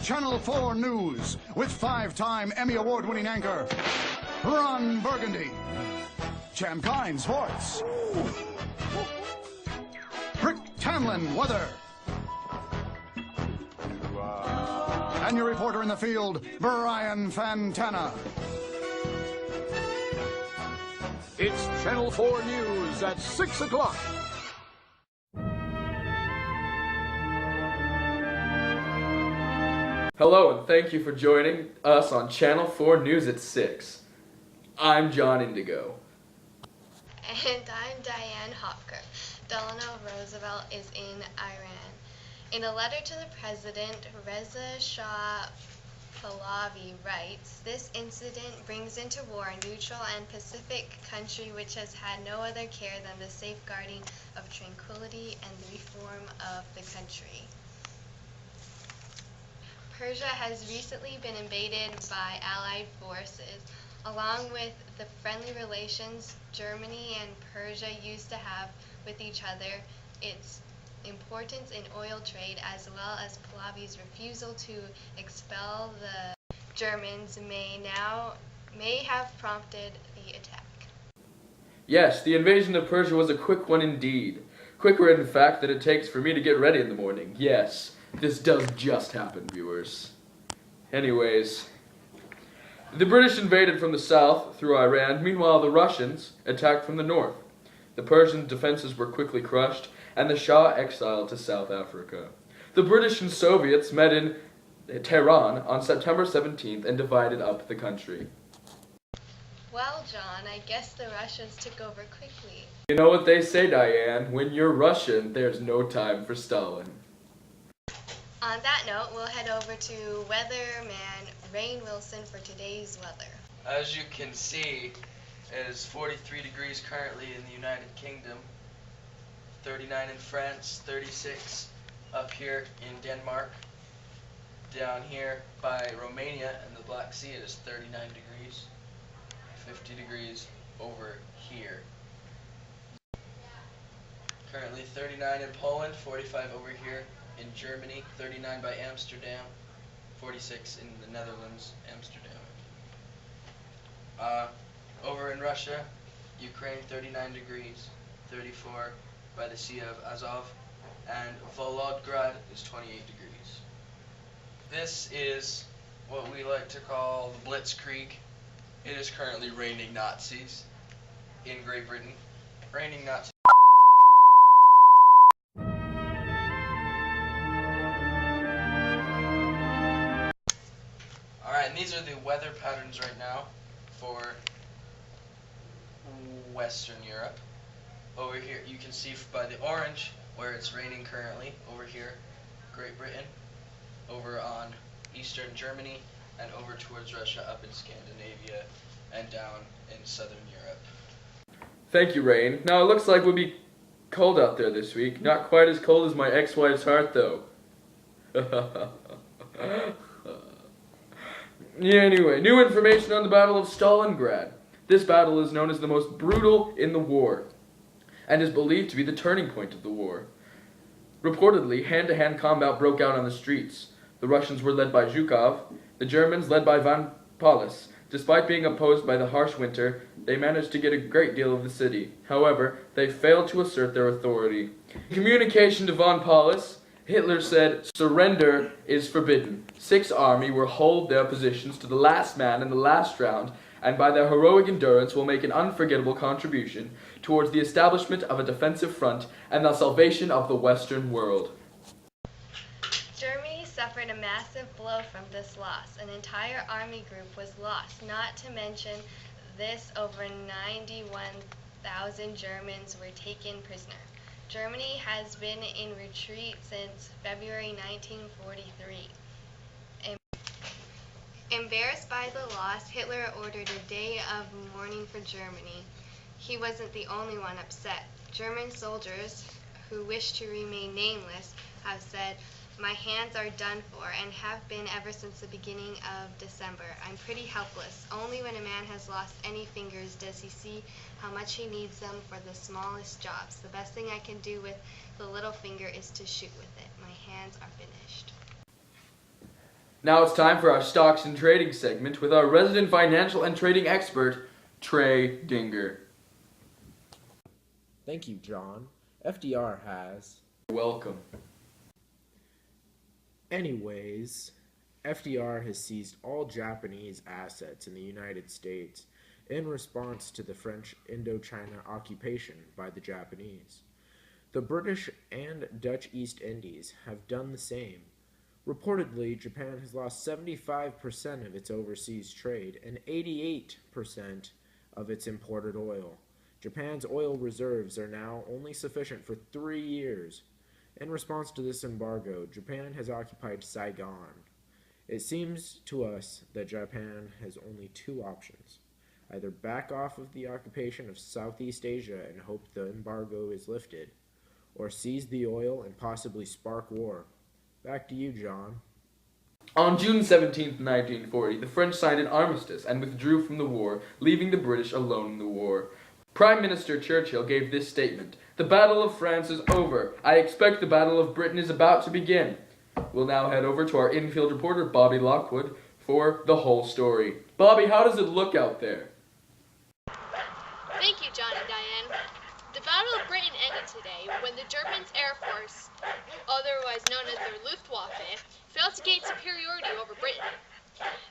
Channel 4 News with 5-time Emmy Award-winning anchor Ron Burgundy. Champ Kine Sports. Rick Tamlin Weather. And your reporter in the field, Brian Fantana. It's Channel 4 News at 6 o'clock. Hello, and thank you for joining us on Channel 4 News at 6. I'm John Indigo. And I'm Diane Hopker. Delano Roosevelt is in Iran. In a letter to the president, Reza Shah Pahlavi writes, "This incident brings into war a neutral and pacific country which has had no other care than the safeguarding of tranquility and the reform of the country." Persia has recently been invaded by Allied forces. Along with the friendly relations Germany and Persia used to have with each other, its importance in oil trade as well as Pahlavi's refusal to expel the Germans may have prompted the attack. Yes, the invasion of Persia was a quick one indeed. Quicker, in fact, than it takes for me to get ready in the morning. Yes, this does just happen, viewers. Anyways, the British invaded from the south through Iran. Meanwhile, the Russians attacked from the north. The Persian defenses were quickly crushed, and the Shah exiled to South Africa. The British and Soviets met in Tehran on September 17th and divided up the country. Well, John, I guess the Russians took over quickly. You know what they say, Diane, when you're Russian, there's no time for Stalin. On that note, we'll head over to weatherman Rain Wilson for today's weather. As you can see, it is 43 degrees currently in the United Kingdom, 39 in France, 36 up here in Denmark. Down here by Romania and the Black Sea it is 39 degrees, 50 degrees over here. Currently 39 in Poland, 45 over here in Germany, 39 by Amsterdam, 46 in the Netherlands, Amsterdam. Over in Russia, Ukraine, 39 degrees, 34 by the Sea of Azov, and Volodgrad is 28 degrees. This is what we like to call the Blitzkrieg. It is currently raining Nazis in Great Britain. Raining Nazis. Alright, and these are the weather patterns right now for Western Europe. Over here, you can see by the orange where it's raining currently. Over here, Great Britain. Over on Eastern Germany, and over towards Russia, up in Scandinavia, and down in Southern Europe. Thank you, Rain. Now, it looks like we'll be cold out there this week. Not quite as cold as my ex-wife's heart, though. Yeah, anyway, new information on the Battle of Stalingrad. This battle is known as the most brutal in the war, and is believed to be the turning point of the war. Reportedly, hand-to-hand combat broke out on the streets. The Russians were led by Zhukov, the Germans led by von Paulus. Despite being opposed by the harsh winter, they managed to get a great deal of the city. However, they failed to assert their authority. In communication to von Paulus, Hitler said, "Surrender is forbidden." Sixth Army will hold their positions to the last man in the last round, and by their heroic endurance will make an unforgettable contribution towards the establishment of a defensive front and the salvation of the Western world. Germany suffered a massive blow from this loss. An entire army group was lost. Not to mention this, over 91,000 Germans were taken prisoner. Germany has been in retreat since February 1943. Embarrassed by the loss, Hitler ordered a day of mourning for Germany. He wasn't the only one upset. German soldiers, who wish to remain nameless, have said, "My hands are done for and have been ever since the beginning of December. I'm pretty helpless. Only when a man has lost any fingers does he see how much he needs them for the smallest jobs. The best thing I can do with the little finger is to shoot with it. My hands are finished." Now it's time for our stocks and trading segment with our resident financial and trading expert, Trey Dinger. Thank you, John. FDR has. Welcome. Anyways, FDR has seized all Japanese assets in the United States in response to the French Indochina occupation by the Japanese. The British and Dutch East Indies have done the same. Reportedly, Japan has lost 75% of its overseas trade and 88% of its imported oil. Japan's oil reserves are now only sufficient for 3 years. In response to this embargo, Japan has occupied Saigon. It seems to us that Japan has only two options. Either back off of the occupation of Southeast Asia and hope the embargo is lifted, or seize the oil and possibly spark war. Back to you, John. On June 17, 1940, the French signed an armistice and withdrew from the war, leaving the British alone in the war. Prime Minister Churchill gave this statement: "The Battle of France is over. I expect the Battle of Britain is about to begin." We'll now head over to our infield reporter, Bobby Lockwood, for the whole story. Bobby, how does it look out there? Thank you, John and Diane. The Battle of Britain ended today when the German Air Force, otherwise known as their Luftwaffe, failed to gain superiority over Britain.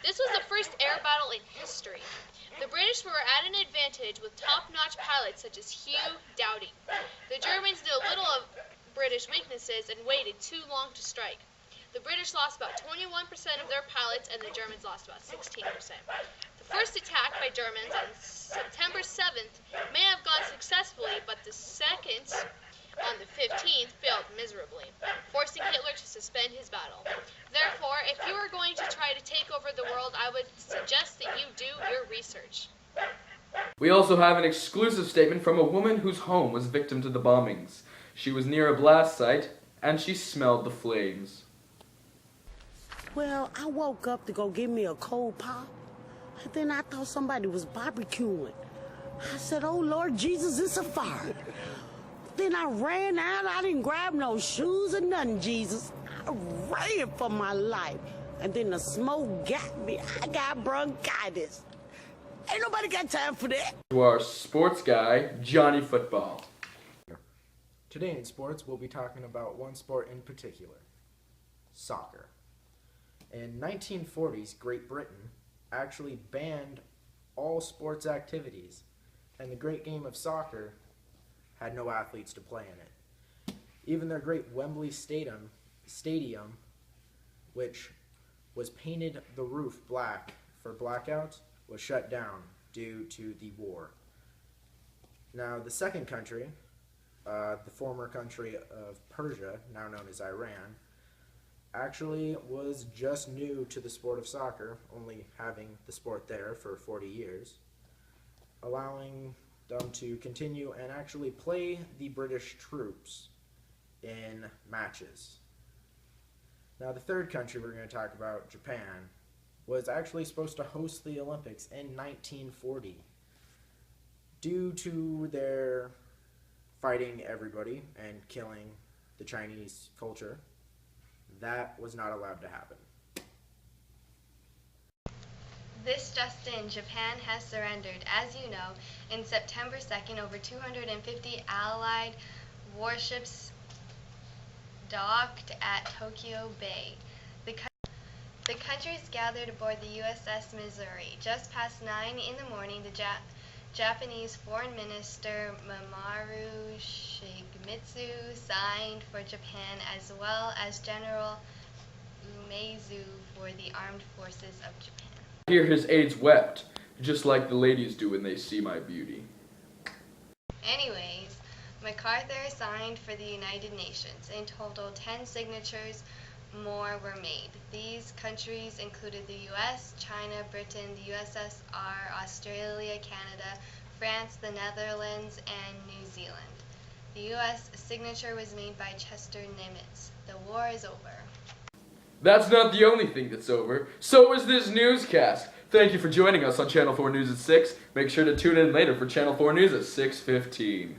This was the first air battle in history. The British were at an advantage with top-notch pilots such as Hugh Dowding. The Germans knew little of British weaknesses and waited too long to strike. The British lost about 21% of their pilots and the Germans lost about 16%. The first attack by Germans on September 7th may have gone successfully, but the second, on the 15th, failed miserably, forcing Hitler to suspend his battle. Therefore, if you are going to try to take over the world, I would suggest that you do your research. We also have an exclusive statement from a woman whose home was victim to the bombings. She was near a blast site, and she smelled the flames. Well, I woke up to go get me a cold pop, and then I thought somebody was barbecuing. I said, "Oh, Lord Jesus, it's a fire." Then I ran out. I didn't grab no shoes or nothing, Jesus. I ran for my life. And then the smoke got me. I got bronchitis. Ain't nobody got time for that. To our sports guy, Johnny Football. Today in sports, we'll be talking about one sport in particular, soccer. In 1940s, Great Britain actually banned all sports activities, and the great game of soccer had no athletes to play in it. Even their great Wembley Stadium, which was painted the roof black for blackouts, was shut down due to the war. Now, the second country, the former country of Persia, now known as Iran, actually was just new to the sport of soccer, only having the sport there for 40 years, allowing them to continue and actually play the British troops in matches. Now, the third country we're going to talk about, Japan, was actually supposed to host the Olympics in 1940. Due to their fighting everybody and killing the Chinese culture, that was not allowed to happen. This just in, Japan has surrendered. As you know, in September 2nd, over 250 Allied warships docked at Tokyo Bay. The countries gathered aboard the USS Missouri. Just past 9 in the morning, the Japanese Foreign Minister Mamoru Shigemitsu signed for Japan, as well as General Umezu for the Armed Forces of Japan. Here his aides wept, just like the ladies do when they see my beauty. Anyways, MacArthur signed for the United Nations. In total, 10 signatures more were made. These countries included the US, China, Britain, the USSR, Australia, Canada, France, the Netherlands, and New Zealand. The US signature was made by Chester Nimitz. The war is over. That's not the only thing that's over. So is this newscast. Thank you for joining us on Channel 4 News at 6. Make sure to tune in later for Channel 4 News at 6:15.